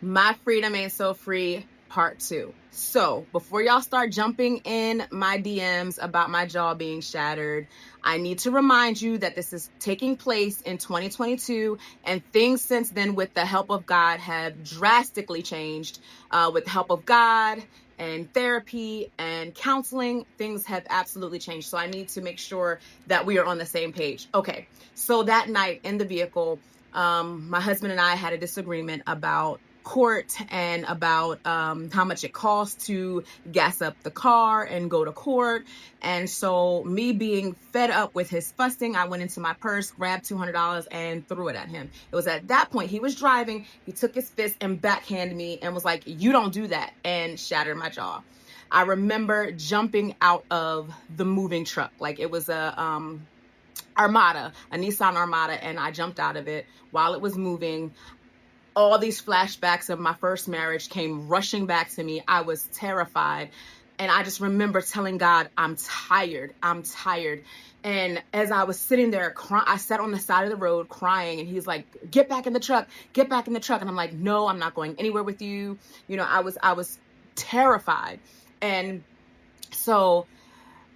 My Freedom Ain't So Free Part 2. So before y'all start jumping in my DMs about my jaw being shattered, I need to remind you that this is taking place in 2022, and things since then, with the help of God, have drastically changed. With the help of God and therapy and counseling, things have absolutely changed. So I need to make sure that we are on the same page. Okay, so that night in the vehicle, my husband and I had a disagreement about court and about how much it costs to gas up the car and go to court. And so, me being fed up with his fussing, I went into my purse, grabbed $200 and threw it at him. It was at that point he was driving, he took his fist and backhanded me and was like, "You don't do that," and shattered my jaw. I remember jumping out of the moving truck. Like, it was a Armada, a Nissan Armada, and I jumped out of it while it was moving. All these flashbacks of my first marriage came rushing back to me. I was terrified. And I just remember telling God, "I'm tired. I'm tired." And as I was sitting there crying, I sat on the side of the road crying, and he's like, "Get back in the truck, get back in the truck." And I'm like, "No, I'm not going anywhere with you." I was terrified. And so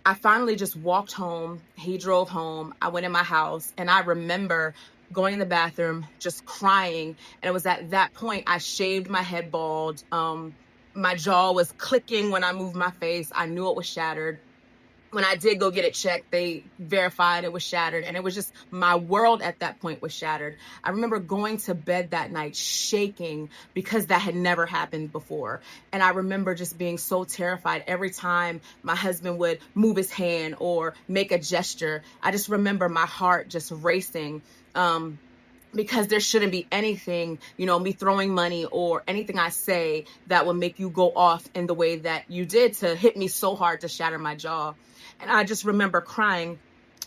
I finally just walked home. He drove home. I went in my house, and I remember going in the bathroom, just crying. And it was at that point I shaved my head bald. My jaw was clicking when I moved my face. I knew it was shattered. When I did go get it checked, they verified it was shattered, and it was just, my world at that point was shattered. I remember going to bed that night shaking because that had never happened before. And I remember just being so terrified every time my husband would move his hand or make a gesture. I just remember my heart just racing. Because there shouldn't be anything, me throwing money or anything I say that will make you go off in the way that you did to hit me so hard to shatter my jaw. And I just remember crying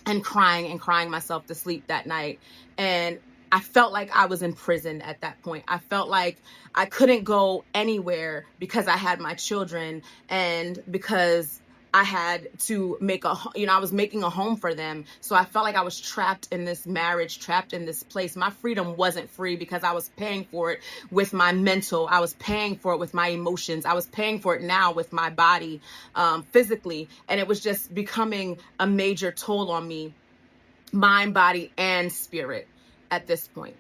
and crying and crying myself to sleep that night. And I felt like I was in prison at that point. I felt like I couldn't go anywhere because I had my children, and because I had to I was making a home for them. So I felt like I was trapped in this marriage, trapped in this place. My freedom wasn't free because I was paying for it with my mental. I was paying for it with my emotions. I was paying for it now with my body, physically. And it was just becoming a major toll on me, mind, body, and spirit at this point.